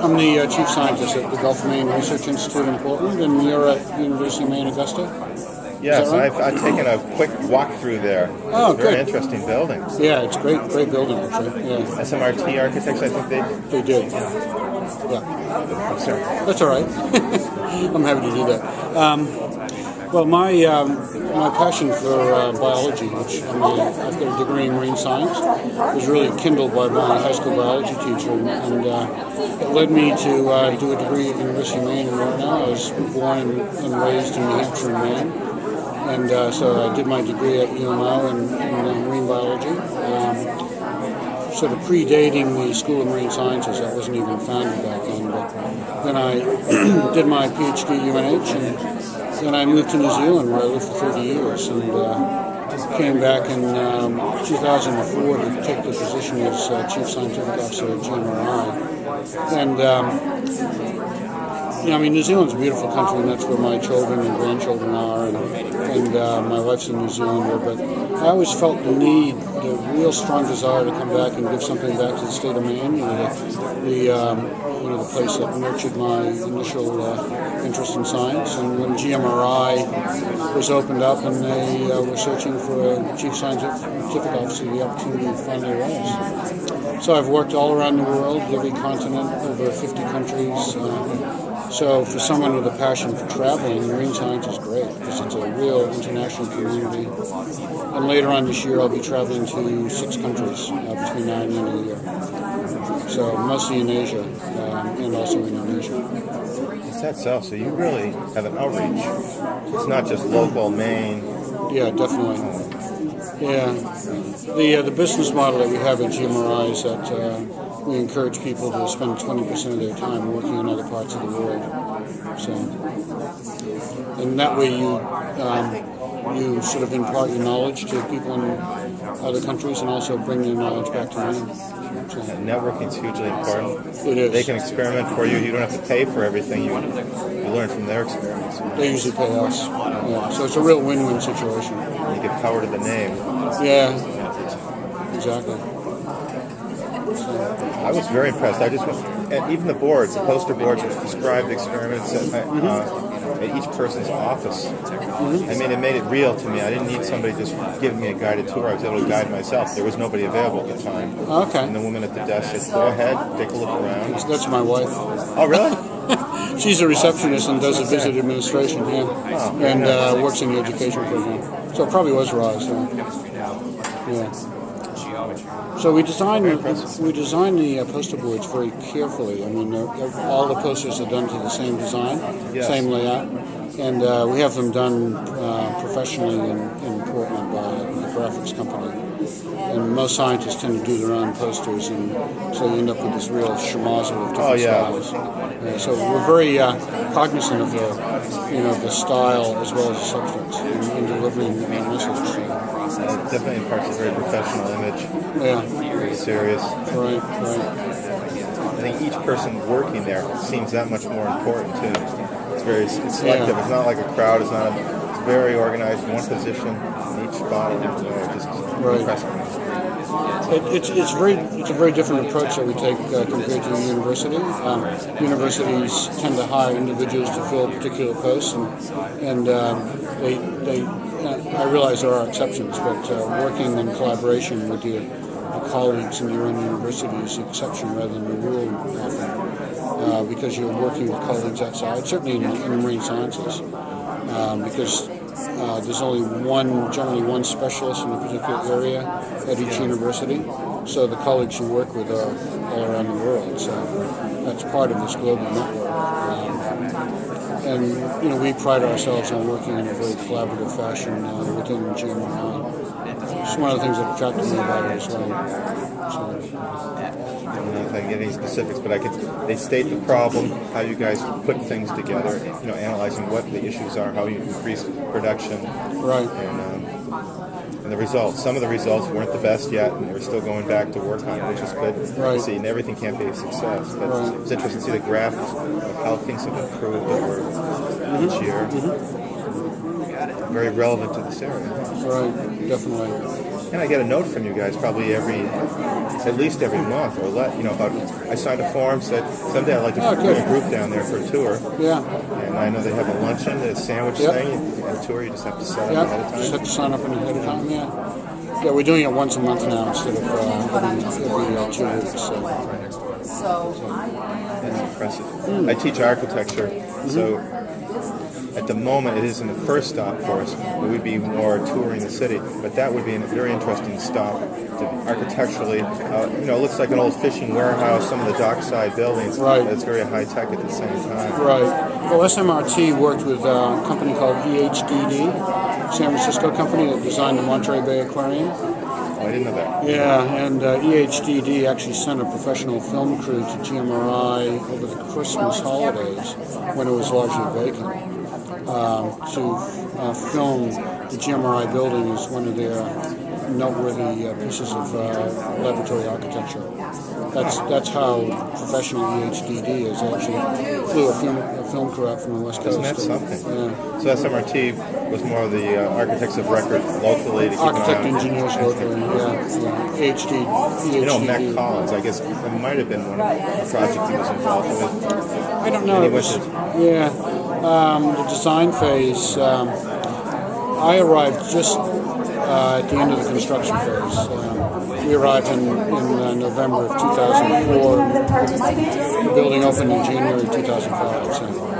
I'm the chief scientist at the Gulf of Maine Research Institute in Portland, and you're at University of Maine, Augusta? Yes, right? I've taken a quick walk through there. Oh, it's a very good. interesting building. Yeah, it's great building, actually. Yeah. SMRT architects, I think They did. Yeah. I'm sorry. That's all right. I'm happy to do that. Well, my passion for biology, which I've got a degree in marine science, was really kindled by my high school biology teacher, and it led me to do a degree at the University of Maine. And right now, I was born and raised in New Hampshire and Maine, and so I did my degree at UMO in marine biology. Sort of predating the School of Marine Sciences, that wasn't even founded back then. But then I did my PhD at UNH, and then I moved to New Zealand, where I lived for 30 years, and came back in 2004 to take the position as Chief Scientific Officer at GMRI. And New Zealand's a beautiful country, and that's where my children and grandchildren are, and my wife's a New Zealander, but I always felt the real strong desire to come back and give something back to the state of Maine, the place that nurtured my initial interest in science. And when GMRI was opened up and they were searching for a chief scientific officer, the opportunity finally arose. So I've worked all around the world, every continent, over 50 countries. So for someone with a passion for traveling, marine science is great because it's a real international community. And later on this year, I'll be traveling to 6 countries between now and the end of the year. So mostly in Asia and also in Indonesia. Is that so? So you really have an outreach. It's not just local Maine. Yeah, definitely. Yeah. The business model that we have at GMRI is that we encourage people to spend 20% of their time working in other parts of the world. So, and that way you sort of impart your knowledge to people in other countries and also bring their knowledge back to Maine. So, networking is hugely important. It is. They can experiment for you. You don't have to pay for everything. You learn from their experiments. They usually pay us. Yeah. So it's a real win-win situation. You give power to the name. Yeah. Exactly. I was very impressed. I just went, and even the boards, the poster boards, which described experiments at each person's office. I mean, it made it real to me. I didn't need somebody just giving me a guided tour. I was able to guide myself. There was nobody available at the time. Okay. And the woman at the desk said, "Go ahead, take a look around." That's my wife. Oh, really? She's a receptionist and does the visit administration, and works in the education program. So it probably was Roz. Yeah. So we designed the poster boards very carefully. I mean, all the posters are done to the same design, same layout, and we have them done professionally in Portland by a graphics company. And most scientists tend to do their own posters, and so you end up with this real schmozzle of different styles. So we're very cognizant of the style as well as the substance in delivering the message. It definitely imparts a very professional image. Yeah. Very serious. Right. I think each person working there seems that much more important too. It's selective. Yeah. It's not like a crowd. It's very organized in one position in each spot. Just impressive. It's a very different approach that we take compared to a university. Universities tend to hire individuals to fill particular posts, and I realize there are exceptions, but working in collaboration with your colleagues in your own university is the exception rather than the rule often, because you're working with colleagues outside, certainly in marine sciences, because there's only generally one specialist in a particular area at each university, so the colleagues you work with are all around the world, so that's part of this global network. And we pride ourselves on working in a very collaborative fashion within GMRI. It's one of the things that attracted me about it as well. I don't know if I can get any specifics, but they state the problem, how you guys put things together, analyzing what the issues are, how you increase production, right, and the results. Some of the results weren't the best yet, and we're still going back to work on it, which is good to see. And everything can't be a success, but it's interesting to see the graph of how things have improved over each year. Very relevant to this area. Right, definitely. and I get a note from you guys probably at least every month or about. I signed a form said someday I'd like to bring a group down there for a tour. Yeah. And I know they have a luncheon, a sandwich thing, and a tour. You just have to set up ahead of time. Just have to sign up ahead of time. Yeah. Yeah, we're doing it once a month now instead of every 2 weeks. So. That's impressive. I teach architecture, so at the moment it isn't the first stop for us. It would be more touring the city, but that would be a very interesting stop architecturally. It looks like an old fishing warehouse, some of the dockside buildings. Right. It's very high tech at the same time. Right. Well, SMRT worked with a company called EHDD, San Francisco company that designed the Monterey Bay Aquarium. I didn't know that. Yeah, and EHDD actually sent a professional film crew to GMRI over the Christmas holidays when it was largely vacant to film the GMRI building as one of their noteworthy pieces of laboratory architecture. That's how professional EHDD is. They actually flew a film crew out from the West Coast. Isn't that something? Yeah. So SMRT was more of the architects of record locally. To Architect engineers locally, yeah. EHDD. Mac Collins, I guess it might have been one of the project he was involved with. I don't know. The design phase, I arrived just at the end of the construction phase. We arrived in November of 2004. The building opened in January 2005. So.